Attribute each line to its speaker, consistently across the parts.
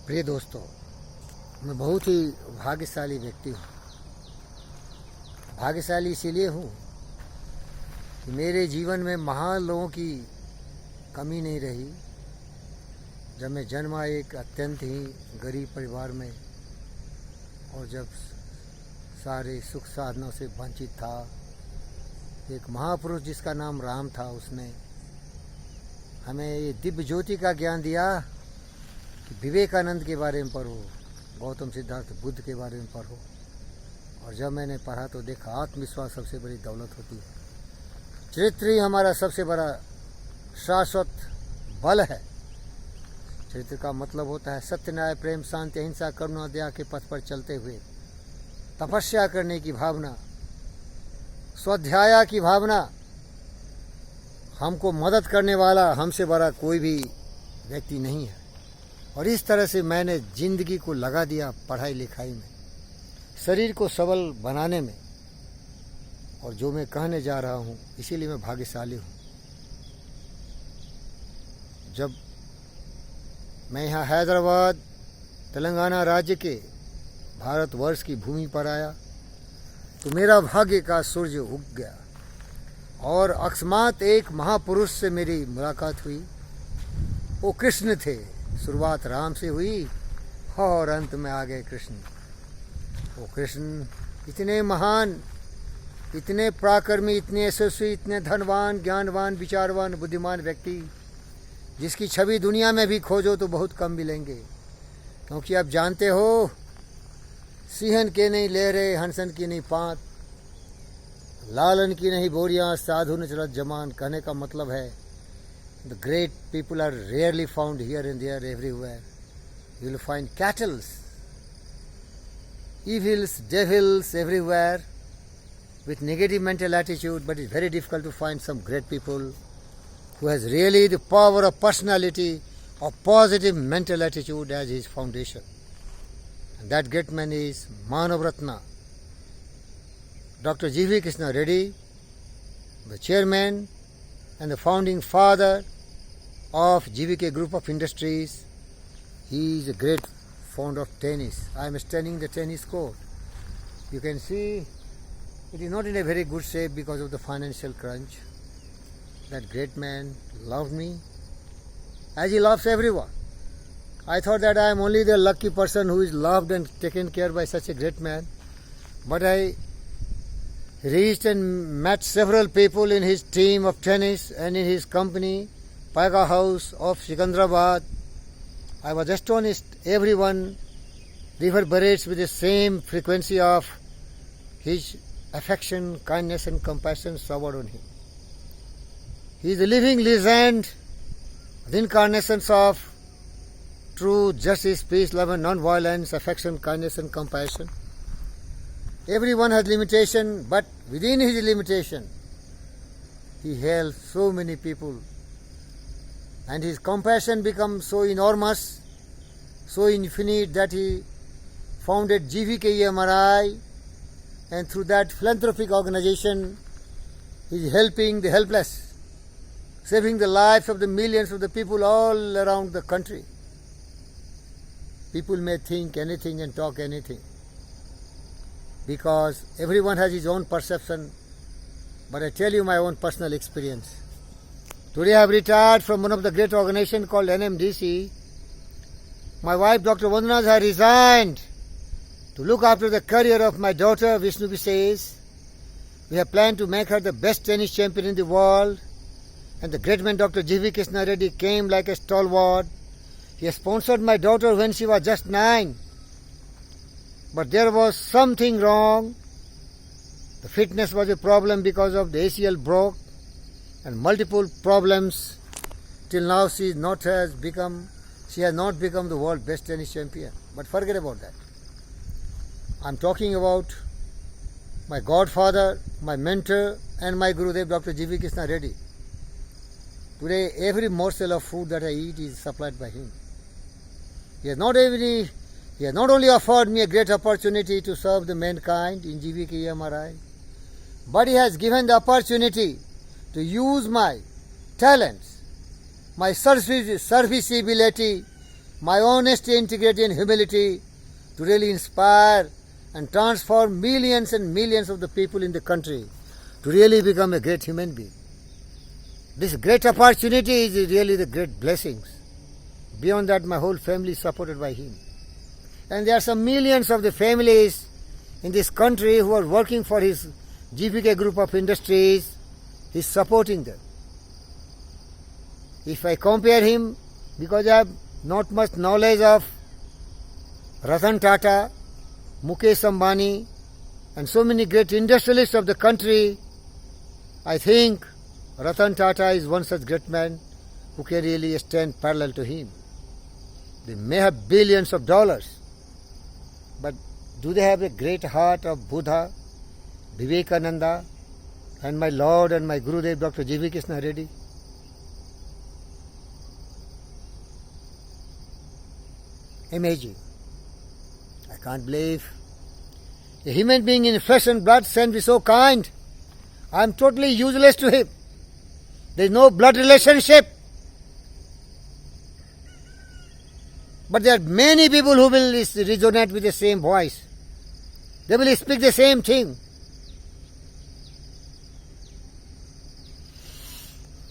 Speaker 1: प्रिय दोस्तों, मैं बहुत ही भाग्यशाली व्यक्ति हूँ। भाग्यशाली इसीलिए हूँ कि मेरे जीवन में महान लोगों की कमी नहीं रही। जब मैं जन्मा एक अत्यंत ही गरीब परिवार में, और जब सारे सुख साधनों से वंचित था, एक महापुरुष जिसका नाम राम था, उसने हमें ये दिव्य ज्योति का ज्ञान दिया कि विवेकानंद के बारे में पढ़ो, गौतम सिद्धार्थ बुद्ध के बारे में पढ़ो। और जब मैंने पढ़ा तो देखा आत्मविश्वास सबसे बड़ी दौलत होती है। चरित्र ही हमारा सबसे बड़ा शाश्वत बल है। चरित्र का मतलब होता है सत्य, न्याय, प्रेम, शांति, अहिंसा, करुणा, दया के पथ पर चलते हुए तपस्या करने की भावना, स्वाध्याय की भावना। हमको मदद करने वाला हमसे बड़ा कोई भी व्यक्ति नहीं है। और इस तरह से मैंने जिंदगी को लगा दिया पढ़ाई लिखाई में, शरीर को सबल बनाने में। और जो मैं कहने जा रहा हूँ, इसीलिए मैं भाग्यशाली हूँ। जब मैं यहाँ हैदराबाद तेलंगाना राज्य के भारतवर्ष की भूमि पर आया तो मेरा भाग्य का सूर्य उग गया और अकस्मात एक महापुरुष से मेरी मुलाकात हुई। वो कृष्ण थे। शुरुआत राम से हुई और अंत में आ गए कृष्ण। वो कृष्ण इतने महान, इतने पराक्रमी, इतने यशस्वी, इतने धनवान, ज्ञानवान, विचारवान, बुद्धिमान व्यक्ति, जिसकी छवि दुनिया में भी खोजो तो बहुत कम मिलेंगे। क्योंकि आप जानते हो, सिंहन के नहीं लहरे, हंसन की नहीं पात, लालन की नहीं बोरियां, साधु न चलत जमान। कहने का मतलब है, the great people are rarely found here and there, everywhere. You will find cattles, evils, devils everywhere with negative mental attitude, but it's very difficult to find some great people who has really the power of personality, of positive mental attitude as his foundation. And that great man is Manavratna, Dr. G.V. Krishna Reddy, the chairman and the founding father of GVK Group of Industries. He is a great fond of tennis. I am standing the tennis court. You can see it is not in a very good shape because of the financial crunch. That great man loved me as he loves everyone. I thought that I am only the lucky person who is loved and taken care by such a great man. But I reached and met several people in his team of tennis and in his company, Paiga House of Sikandrabad. I was astonished. Everyone reverberates with the same frequency of his affection, kindness and compassion showered on him. He is a living legend, the incarnations of truth, justice, peace, love and non-violence, affection, kindness and compassion. Everyone has limitation, but within his limitation, he helps so many people. And his compassion becomes so enormous, so infinite, that he founded GVKEMRI, and through that philanthropic organization, he is helping the helpless, saving the lives of the millions of the people all around the country. People may think anything and talk anything, because everyone has his own perception, but I tell you my own personal experience. Today I have retired from one of the great organizations called NMDC. My wife Dr. Vandana has resigned to look after the career of my daughter Vishnu Vises. We have planned to make her the best tennis champion in the world, and the great man Dr. G.V. Krishna Reddy came like a stalwart. He has sponsored my daughter when she was just 9. But there was something wrong. The fitness was a problem because of the ACL broke, and multiple problems. Till now she has not become the world best tennis champion. But forget about that. I am talking about my godfather, my mentor and my Gurudev Dr. G.V. Krishna Reddy. Today every morsel of food that I eat is supplied by him. He has not only offered me a great opportunity to serve the mankind in GVKEMRI, but he has given the opportunity to use my talents, my serviceability, my honesty, integrity and humility to really inspire and transform millions and millions of the people in the country to really become a great human being. This great opportunity is really the great blessings. Beyond that, my whole family is supported by him. And there are some millions of the families in this country who are working for his GPK Group of Industries. He is supporting them. If I compare him, because I have not much knowledge of Ratan Tata, Mukesh Ambani and so many great industrialists of the country, I think Ratan Tata is one such great man who can really stand parallel to him. They may have billions of dollars, but do they have the great heart of Buddha, Vivekananda and my Lord and my Gurudev Dr. G.V. Krishna Reddy? Amazing. I can't believe a human being in flesh and blood can be so kind. I am totally useless to him. There is no blood relationship. But there are many people who will resonate with the same voice. They will speak the same thing.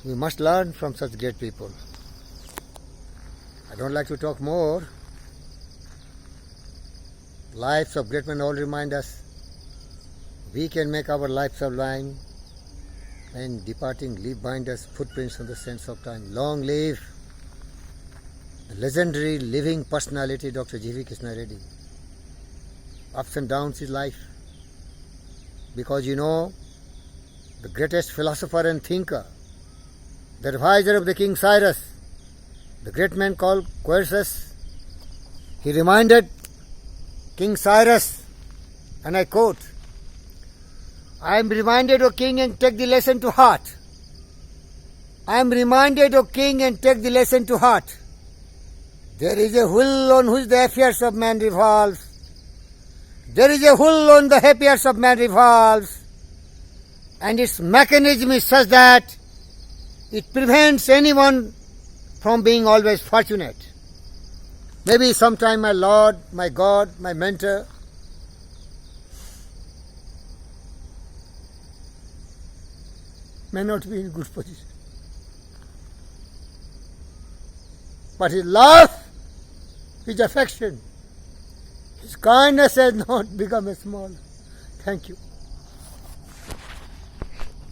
Speaker 1: We must learn from such great people. I don't like to talk more. Lives of great men all remind us we can make our life sublime, and departing leave behind us footprints on the sands of time. Long live the legendary living personality Dr. G.V. Krishna Reddy. Ups and downs is life. Because you know, the greatest philosopher and thinker, the advisor of the King Cyrus, the great man called Croesus, he reminded King Cyrus, and I quote, I am reminded, O king, and take the lesson to heart. I am reminded, O king, and take the lesson to heart. There is a wheel on which the affairs of man revolves. There is a wheel on the affairs of man revolves, and its mechanism is such that it prevents anyone from being always fortunate. Maybe sometime my Lord, my God, my mentor, may not be in good position. But his love, his affection, his kindness has not become small. Thank you.